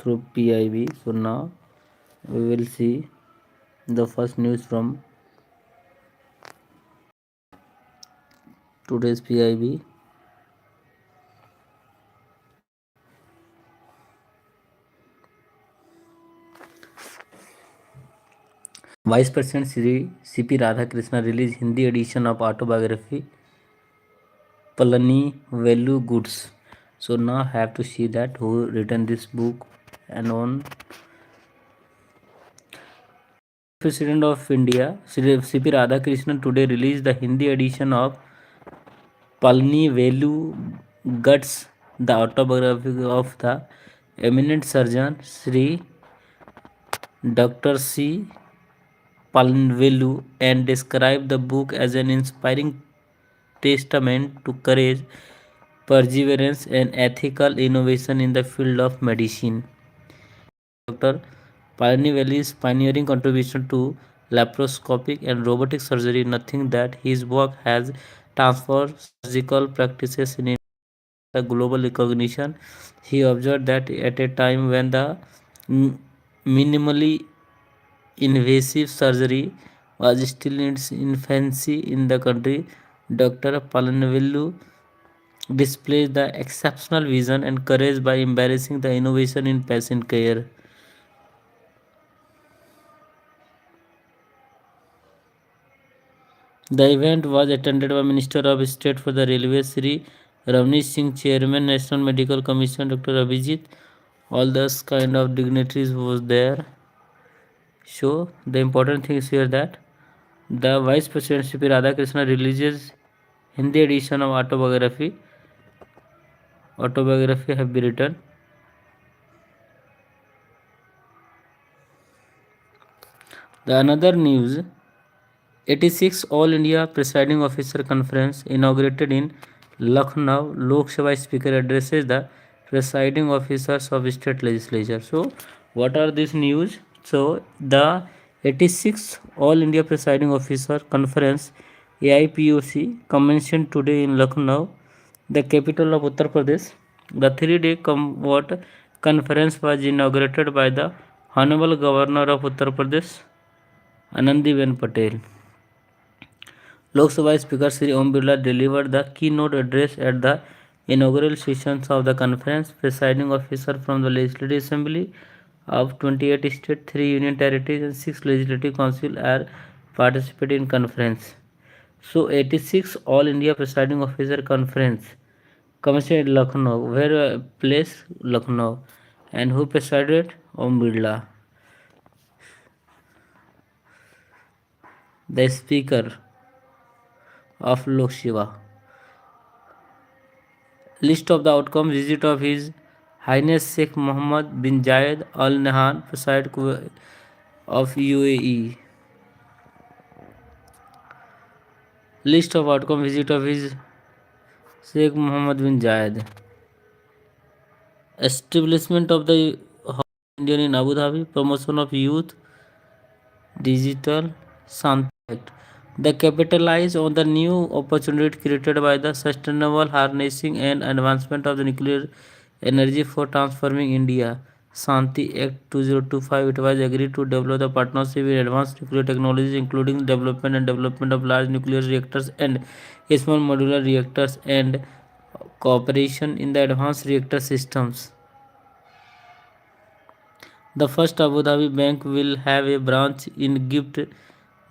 through PIB. So now we will see the first news from today's PIB. Vice President Sri C.P. Radhakrishna released Hindi edition of autobiography Palani Velu Goods. So now I have to see that who written this book and on. President of India Sri C.P. Radhakrishnan today released the Hindi edition of Palani Velu Guts, the autobiography of the eminent surgeon Sri Dr. C. Palnvelu, and described the book as an inspiring testament to courage, perseverance, and ethical innovation in the field of medicine. Dr. Palniveli's pioneering contribution to laparoscopic and robotic surgery, nothing that his work has transformed surgical practices in the global recognition. He observed that at a time when the minimally invasive surgery was still in its infancy in the country, Dr. Palanvellu displays the exceptional vision and courage by embracing the innovation in patient care. The event was attended by Minister of State for the Railways Sri Ravneet Singh, Chairman National Medical Commission Dr. Abhijit. All those kind of dignitaries was there. So the important thing is here that the Vice President C.P. Radhakrishna releases Hindi edition of autobiography. Autobiography have been written. The another news, 86 All India Presiding Officer Conference inaugurated in Lucknow. Lok Sabha Speaker addresses the presiding officers of state legislature. So what are these news? So the 86th All India Presiding Officer Conference AIPOC commenced today in Lucknow, the capital of Uttar Pradesh. The three-day conference was inaugurated by the Honorable Governor of Uttar Pradesh, Anandiben Patel. Lok Sabha Speaker Sri Om Birla delivered the keynote address at the inaugural sessions of the conference. Presiding officer from the Legislative Assembly of 28 states, 3 union territories and 6 legislative councils are participating in conference. So 86 All India Presiding Officer Conference commissioned in Lucknow, where place Lucknow, and who presided? Om Birla, the Speaker of Lok Sabha. List of the outcome: visit of His Highness Sheikh Mohammed bin Zayed Al Nahyan, President of UAE. List of outcome: visit of His Sheikh Mohammed bin Zayed. Establishment of the Indian in Abu Dhabi, promotion of youth, digital Shanti Act. The capitalize on the new opportunity created by the sustainable harnessing and advancement of the nuclear energy for transforming India. Shanti Act 2025. It was agreed to develop the partnership in advanced nuclear technologies, including development of large nuclear reactors and small modular reactors, and cooperation in the advanced reactor systems. The first Abu Dhabi bank will have a branch in Egypt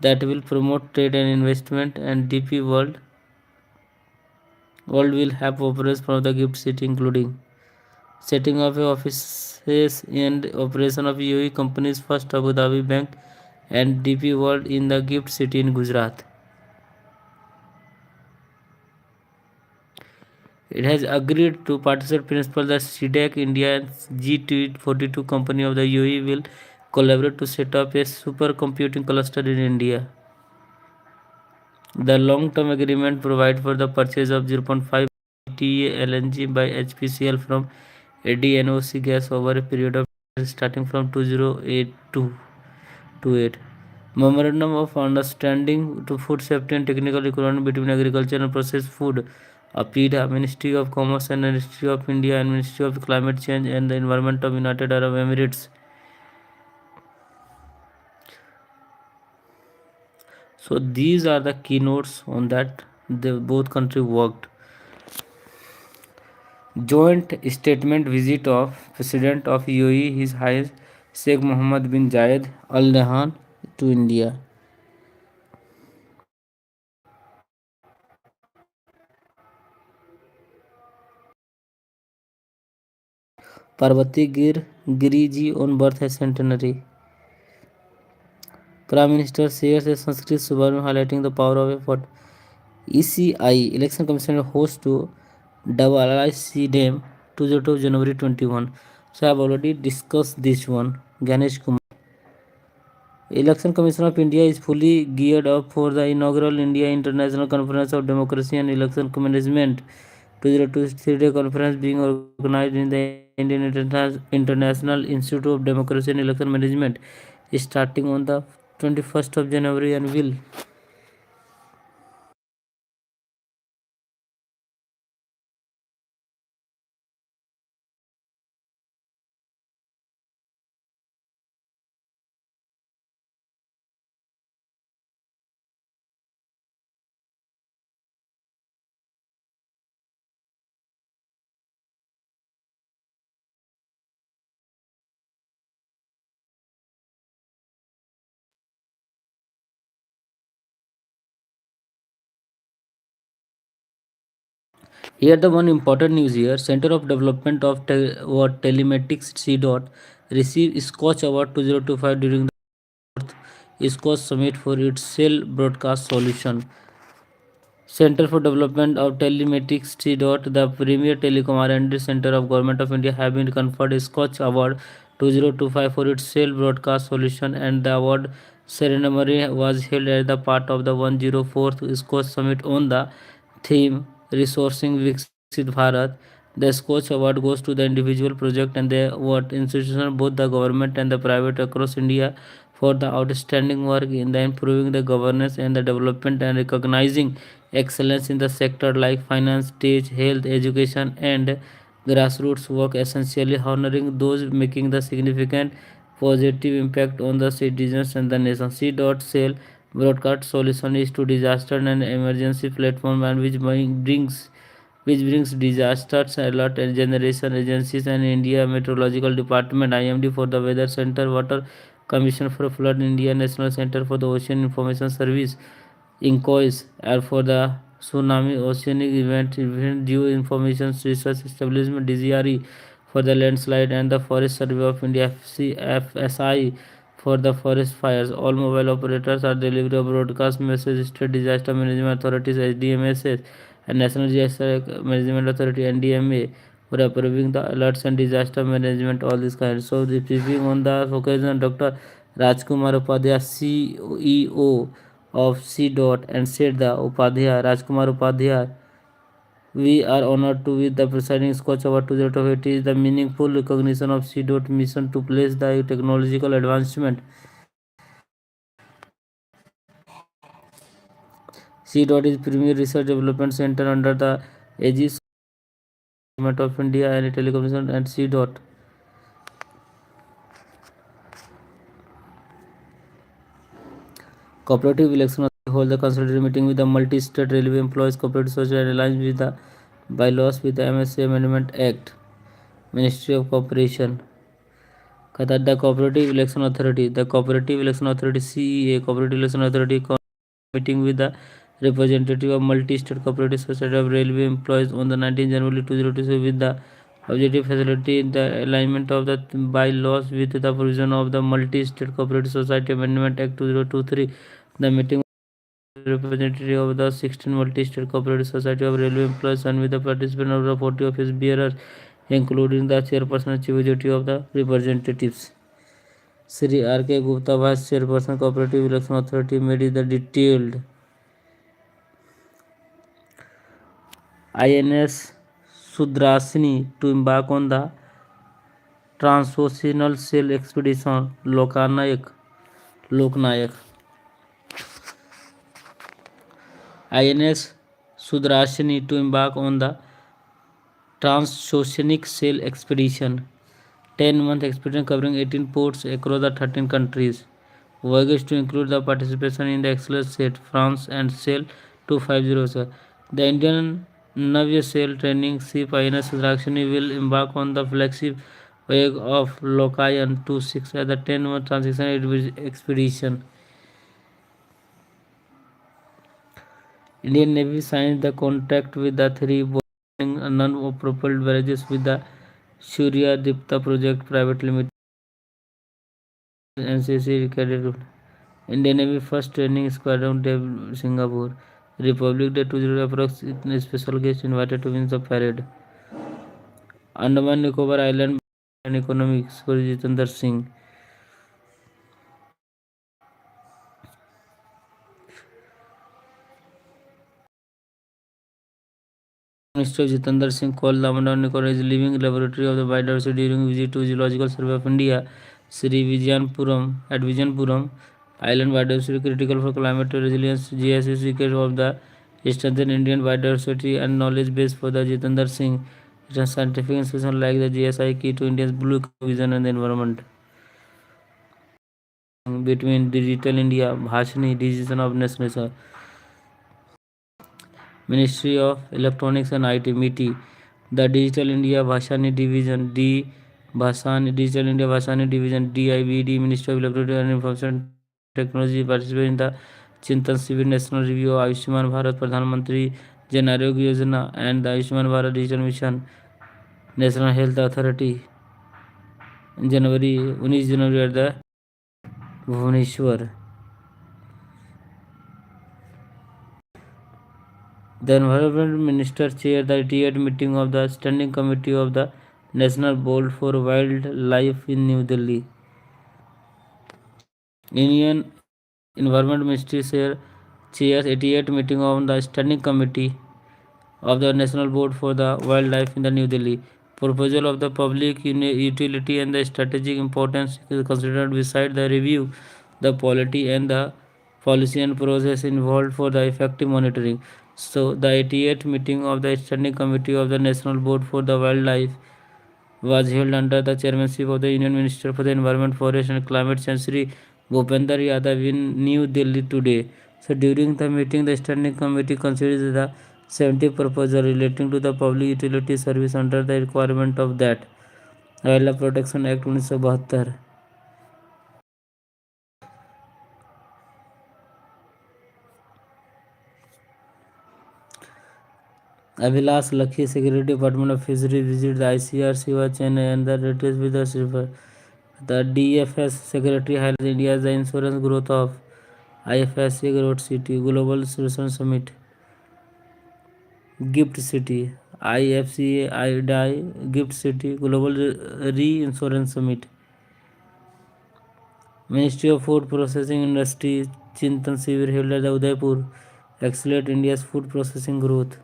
that will promote trade and investment, and DP World will have operations from the gift city, including setting up offices and operation of UAE companies first Abu Dhabi Bank and DP World in the gift city in Gujarat. It has agreed to participate principal the CDEC India and G42 company of the UAE will collaborate to set up a supercomputing cluster in India. The long-term agreement provides for the purchase of 0.5 TE LNG by HPCL from ADNOC gas over a period of starting from 2028. Memorandum of Understanding to Food Safety and Technical Equivalent between Agriculture and Processed Food APIDA, Ministry of Commerce and Industry of India, and Ministry of Climate Change and the Environment of United Arab Emirates. So these are the keynotes on that the both country worked. Joint statement visit of President of UAE His Highness Sheikh Mohammed bin Zayed Al Nahyan to India. Parvati Giriji on birth centenary. Prime Minister shares a Sanskrit Subharam highlighting the power of effort. ECI Election Commission host to WIC Dam 202 January 21. So I have already discussed this one. Ganesh Kumar. Election Commission of India is fully geared up for the inaugural India International Conference of Democracy and Election Management 2023 conference being organized in the Indian International Institute of Democracy and Election Management starting on the 21st of January and will. Here the one important news here, Center of Development of Telematics C. Dot received Scotch Award 2025 during the Scotch Summit for its cell broadcast solution. Center for Development of Telematics T. Dot, the premier telecom R&D center of Government of India, have been conferred a Scotch Award 2025 for its cell broadcast solution, and the award ceremony was held as the part of the 104th Scotch Summit on the theme Resourcing Viksit Bharat. The Scotch Award goes to the individual project and the award institution, both the government and the private across India, for the outstanding work in the improving the governance and the development and recognizing excellence in the sector like finance, state, health, education, and grassroots work, essentially honoring those making the significant positive impact on the citizens and the nation. C. Cell broadcast solution is to disaster and emergency platform and which brings disasters alert and generation agencies and India Meteorological Department IMD for the Weather Center, Water Commission for Flood, India National Center for the Ocean Information Service, INCOIS, are for the Tsunami Oceanic Event Due Information Research Establishment DGRE for the landslide, and the Forest Survey of India FSI for the forest fires. All mobile operators are delivery of broadcast message state disaster management authorities SDMSS and National Disaster Management Authority NDMA for approving the alerts and disaster management, all these kinds. So the briefing on the occasion, Dr. Rajkumar Upadhyay, CEO of C. Dot, and said the Upadhyay, Rajkumar Upadhyay, we are honored to be the presiding Scotch Award 2028 is the meaningful recognition of C. Dot mission to place the technological advancement. C. Dot is premier research development center under the aegis of Government of India and Telecommunication and C. Dot. Cooperative election hold the consultative meeting with the multi-state railway employees cooperative social and aligns with the bylaws with the MSA Amendment Act. Ministry of Cooperation. Qatar, the Cooperative Election Authority. The Cooperative Election Authority CEA Cooperative Election Authority meeting with the representative of multi-state cooperative society of railway employees on the 19th January 2022 with the objective facility the alignment of the bylaws with the provision of the multi-state cooperative society amendment act 2023. The meeting representative of the 16 multi-state cooperative society of railway employees and with the participation of the 40 office bearers including the chairperson and chief executive of the representatives. Sri R.K. Gupta, Vice Chairperson, Cooperative Election Authority, made the detailed INS Sudrasini to embark on the transoceanic sail expedition Loknayak. INS Sudarshini to embark on the transoceanic sail expedition. 10-month expedition covering 18 ports across the 13 countries. Voyages to include the participation in the Excel set, France and Sail 250. Sir. The Indian Navy Sail training ship INS Sudrakshini will embark on the flagship voyage of Lokayan 26 at the 10-month transition expedition. Indian Navy signed the contract with the three non-propelled barrages with the Surya Dipta Project Private Limited NCC Cadet. Indian Navy first training squadron to Singapore. Republic Day 20 approx special guest invited to win the parade. Andaman Nicobar Island and Economics for Jitendra Singh. Minister Jitendra Singh called the Andaman Nicobar as living laboratory of the biodiversity during visit to Geological Survey of India, Sri Vijayanpuram at Vijayanpuram. Island biodiversity critical for climate resilience. GS is secret of the strengthen Indian biodiversity and knowledge base for the Jitendra Singh. It has scientific institutions like the GSI key to India's blue vision and the environment. Between Digital India, Bhashani, Decision of National Ministry of Electronics and IT, MITI, the Digital India Bhashani Division, D Bhasani Digital India Bhashani Division, DIBD, Ministry of Electronics and Information Technology participate in the Chintan Civil National Review of Ayushman Bharat Pradhan Mantri Jan Arogya Yojana and the Ayushman Bharat Digital Mission National Health Authority in January 19 January at the Bhubaneswar. The Environment Minister chaired the 88th meeting of the Standing Committee of the National Board for Wildlife in New Delhi. Indian Environment Ministry chairs 88th meeting of the Standing Committee of the National Board for the Wildlife in the New Delhi. Proposal of the public utility and the strategic importance is considered beside the review, the quality and the policy and process involved for the effective monitoring. So, the 88th meeting of the Standing Committee of the National Board for the Wildlife was held under the chairmanship of the Union Minister for the Environment, Forest and Climate Change, Shri Bhupender Yadav in New Delhi today. So during the meeting, the Standing Committee considered the 70 proposals relating to the public utility service under the requirement of that Wildlife Protection Act 1972. Avilas Lakhi, Secretary Department of Fisheries, visited the ICR Siva Chennai and the latest with the river. The DFS Secretary highlighted India's the insurance growth of IFSC Growth City Global Solution Summit, Gift City, IFCA IDI Gift City Global Reinsurance Summit, Ministry of Food Processing Industry Chintan Sivir held at Udaipur, accelerate India's food processing growth.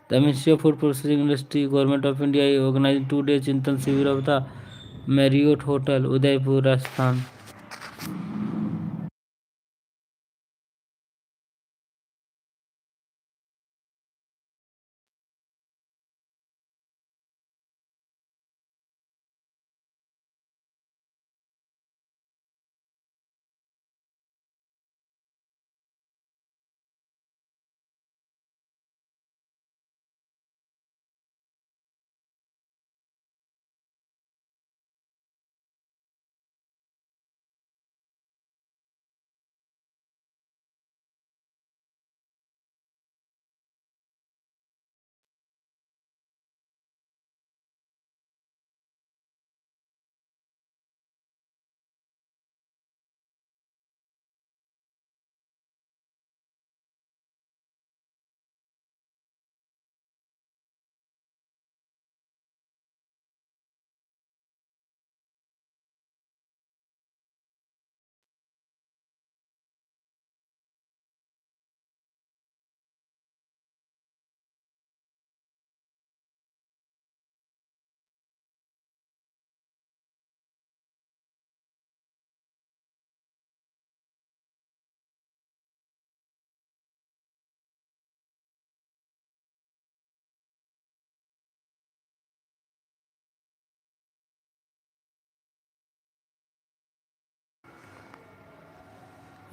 The Ministry of Food Processing Industry, Government of India organized 2 days Chintan Sivir of the Marriott Hotel, Udaipur, Rajasthan.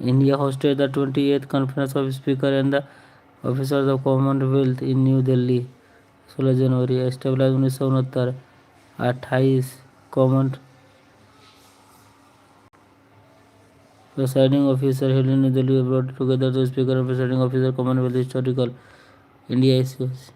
India hosted the 28th Conference of Speakers and the Officers of Commonwealth in New Delhi 16 January established 1969 28 common presiding officer held in New Delhi brought together the speaker and presiding officer Commonwealth historical India issues